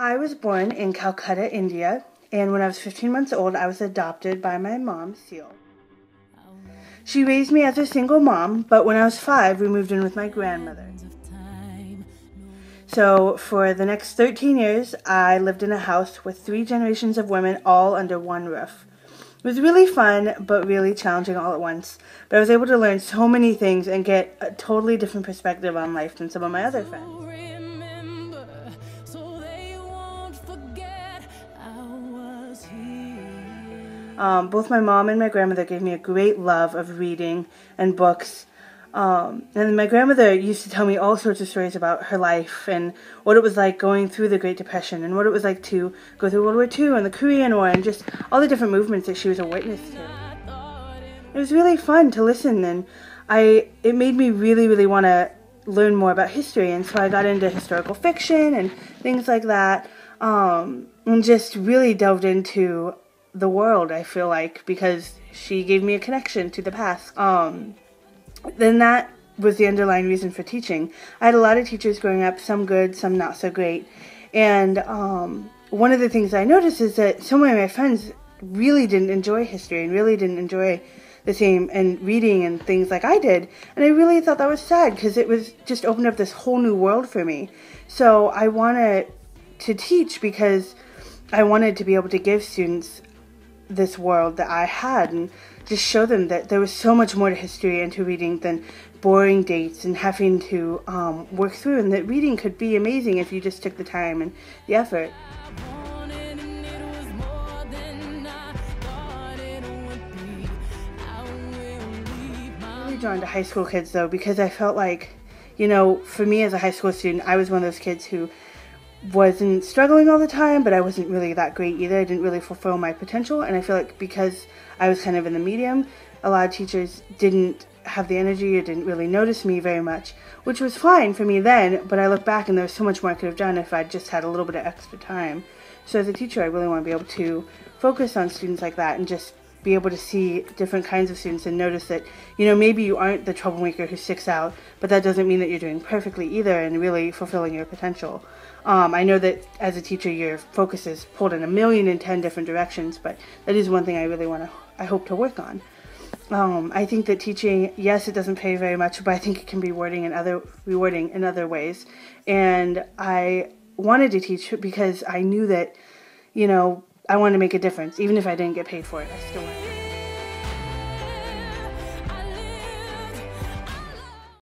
I was born in Calcutta, India, and when I was 15 months old, I was adopted by my mom, Seal. She raised me as a single mom, but when I was 5, we moved in with my grandmother. So for the next 13 years, I lived in a house with 3 generations of women all under one roof. It was really fun, but really challenging all at once. But I was able to learn so many things and get a totally different perspective on life than some of my other friends. Both my mom and my grandmother gave me a great love of reading and books. And my grandmother used to tell me all sorts of stories about her life and what it was like going through the Great Depression and what it was like to go through World War II and the Korean War and just all the different movements that she was a witness to. It was really fun to listen, and it made me really want to learn more about history, and so I got into historical fiction and things like that, and just really delved into the world, I feel like, because she gave me a connection to the past. Then that was the underlying reason for teaching. I had a lot of teachers growing up, some good, some not so great. And one of the things I noticed is that so many of my friends really didn't enjoy history and really didn't enjoy the same and reading and things like I did. And I really thought that was sad because it was just opened up this whole new world for me. So I wanted to teach because I wanted to be able to give students this world that I had and just show them that there was so much more to history and to reading than boring dates and having to work through, and that reading could be amazing if you just took the time and the effort. I'm really drawn to high school kids though, because I felt like, for me as a high school student, I was one of those kids who wasn't struggling all the time, but I wasn't really that great either. I didn't really fulfill my potential, and I feel like because I was kind of in the medium, a lot of teachers didn't have the energy or didn't really notice me very much, which was fine for me then, but I look back and there was so much more I could have done if I'd just had a little bit of extra time. So as a teacher, I really want to be able to focus on students like that and just be able to see different kinds of students and notice that, maybe you aren't the troublemaker who sticks out, but that doesn't mean that you're doing perfectly either and really fulfilling your potential. I know that as a teacher, your focus is pulled in 1,010,000 different directions, but that is one thing I really I hope to work on. I think that teaching, yes, it doesn't pay very much, but I think it can be rewarding in other ways. And I wanted to teach because I knew that, I wanted to make a difference. Even if I didn't get paid for it, I still wanted to.